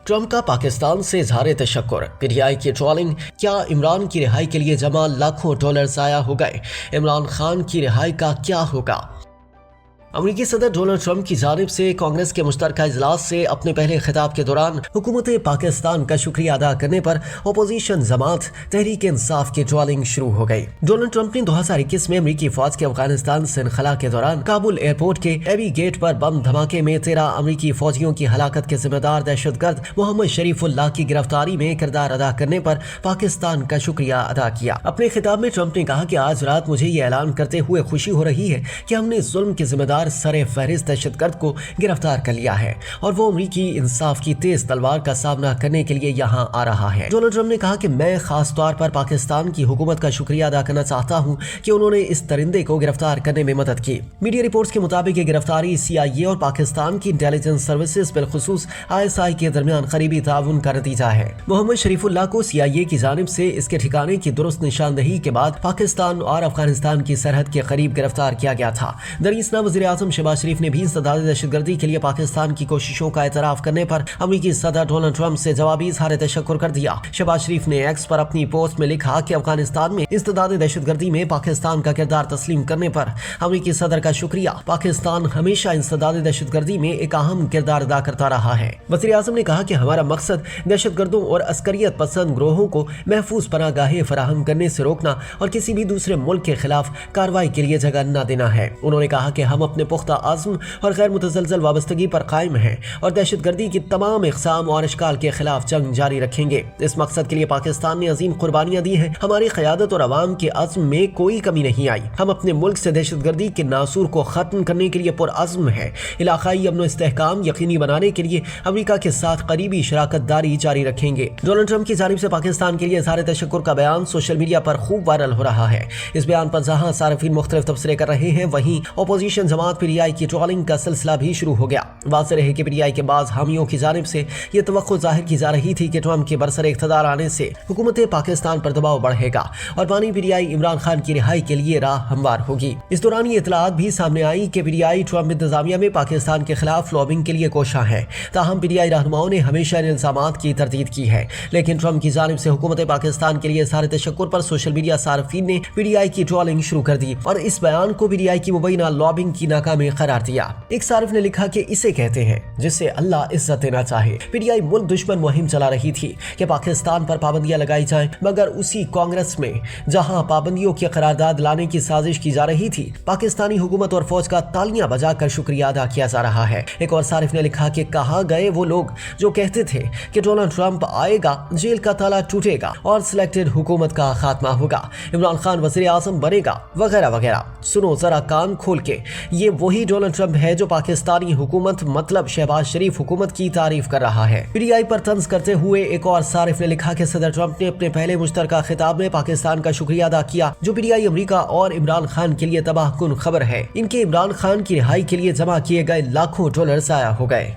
Trump का पाकिस्तान से इजहार तशक्कुर, पीटीआई की ट्रोलिंग। क्या इमरान की रिहाई के लिए जमा लाखों डॉलर ज़ाया हो गए? इमरान खान की रिहाई का क्या होगा? अमेरिकी सदर डोनाल्ड ट्रंप की जानिब से कांग्रेस के मुश्तरका इजलास से अपने पहले खिताब के दौरान हुकूमत पाकिस्तान का शुक्रिया अदा करने पर अपोजिशन जमात तहरीक इंसाफ की ट्रोलिंग शुरू हो गई। डोनाल्ड ट्रंप ने 2021 में अमेरिकी फौज के अफगानिस्तान से इनखला के दौरान काबुल एयरपोर्ट के एबी गेट पर बम धमाके में 13 अमेरिकी फौजियों की हलाकत के जिम्मेदार दहशतगर्द मोहम्मद शरीफुल्लाह की गिरफ्तारी में किरदार अदा करने पर पाकिस्तान का शुक्रिया अदा किया। अपने खिताब में ट्रंप ने कहा कि आज रात मुझे ये ऐलान करते हुए खुशी हो रही है कि हमने जुल्म के जिम्मेदार सरे फहरिस्त दहशतगर्द को गिरफ्तार कर लिया है और वो अमेरिकी इंसाफ की तेज तलवार का सामना करने के लिए यहाँ आ रहा है। डोनाल्ड ट्रंप ने कहा कि मैं खास तौर पर पाकिस्तान की हुकूमत का शुक्रिया अदा करना चाहता हूँ कि उन्होंने इस दरिंदे को गिरफ्तार करने में मदद की। मीडिया रिपोर्ट्स के मुताबिक ये गिरफ्तारी CIA और पाकिस्तान की इंटेलिजेंस सर्विसेज बिलखुसूस ISI के दरमियान करीबी ताउन का नतीजा है। मोहम्मद शरीफुल्लाह को CIA की जानिब से इसके ठिकाने की दुरुस्त निशानदही के बाद पाकिस्तान और अफगानिस्तान की सरहद के करीब गिरफ्तार किया गया था। दरअसल वज़ीर आज़म शहबाज शरीफ ने भी इंसदाद दहशतगर्दी के लिए पाकिस्तान की कोशिशों का एतराफ करने पर अमेरिकी सदर डोनाल्ड ट्रंप से जवाबी इजहार तशक्कुर कर दिया। शहबाज शरीफ ने एक्स पर अपनी पोस्ट में लिखा कि अफगानिस्तान में इंसदाद दहशतगर्दी में पाकिस्तान का किरदार तस्लीम करने पर अमेरिकी सदर का शुक्रिया। पाकिस्तान हमेशा इंसदाद दहशतगर्दी में एक अहम किरदार अदा करता रहा है। वज़ीर आज़म ने कहा कि हमारा मकसद दहशतगर्दों और अस्करियत पसंद ग्रोहों को महफूज पनाहगाहें फराहम करने से रोकना और किसी भी दूसरे मुल्क के खिलाफ कार्रवाई के लिए जगह न देना है। उन्होंने कहा कि हम अपने पुख्ता आज़म और गैर मुतज़लज़ल वाबस्तगी पर कायम हैं और दहशतगर्दी की तमाम इक़साम और अशकाल के खिलाफ जंग जारी रखेंगे। इस मकसद के लिए पाकिस्तान ने अजीम कुर्बानियां दी हैं। हमारी क़यादत और अवाम के अज़्म में कोई कमी नहीं आई। हम अपने मुल्क से दहशतगर्दी के नासूर को ख़त्म करने के लिए पुरअज़्म है। इलाक़ाई अमन व इस्तेहकाम यकीनी बनाने के लिए अमेरिका के साथ करीबी शराकत दारी जारी रखेंगे। डोनाल्ड ट्रंप की जानिब से पाकिस्तान के लिए इज़हार तशक्कुर का बयान सोशल मीडिया पर खूब वायरल हो रहा है। इस बयान पर जहाँ सार्फिन मुख्तलिफ तबसरे कर रहे हैं, वहीं अपोजिशन जमात पीटीआई की ट्रोलिंग का सिलसिला भी शुरू हो गया। वाज़ेह है कि पीटीआई के बाज़ हामियों की जानिब से ये तवक्को ज़ाहिर की जा रही थी कि ट्रंप के बरसर इख्तिदार आने से हुकूमत पाकिस्तान पर दबाव बढ़ेगा और बानी पीटीआई इमरान खान की रिहाई के लिए राह हमवार होगी। इस दौरान ये इतलात भी सामने आई कि पीटीआई ट्रंप इंतजामिया में पाकिस्तान के खिलाफ लॉबिंग के लिए कोशा है। ताहम पीटीआई रहनुमाओं ने हमेशा इन इल्ज़ामात की तरदीद की है, लेकिन ट्रंप की जानिब से हुकूमत पाकिस्तान के लिए इज़हार तशक्कुर पर सोशल मीडिया सार्फिन ने पीटीआई की ट्रोलिंग शुरू कर दी और इस बयान को पीटीआई की मुबैना लॉबिंग की नाकामी करार दिया। एक सारिफ ने लिखा कि इसे कहते हैं जिससे अल्लाह इज्जत देना चाहे। पीटीआई मुल्क दुश्मन मुहिम चला रही थी कि पाकिस्तान पर पाबंदियां लगाई जाएं, मगर उसी कांग्रेस में जहां पाबंदियों की करारदाद लाने की साजिश की जा रही थी, पाकिस्तानी हुकूमत और फौज का तालियां बजाकर शुक्रिया अदा किया जा रहा है। एक और सारिफ ने लिखा कि कहाँ गए वो लोग जो कहते थे कि डोनाल्ड ट्रंप आएगा, जेल का ताला टूटेगा और सिलेक्टेड हुकूमत का खात्मा होगा, इमरान खान वज़ीर आज़म बनेगा, वगैरह वगैरह। सुनो जरा कान खोल के, ये वही डोनाल्ड ट्रंप है जो पाकिस्तानी हुकूमत मतलब शहबाज शरीफ हुकूमत की तारीफ कर रहा है। पीटीआई पर तंज करते हुए एक और सारिफ ने लिखा कि सदर ट्रंप ने अपने पहले मुश्तरका खिताब में पाकिस्तान का शुक्रिया अदा किया, जो पीटीआई अमेरिका और इमरान खान के लिए तबाहकुन खबर है। इनके इमरान खान की रिहाई के लिए जमा किए गए लाखों डॉलर ज़ाया हो गए।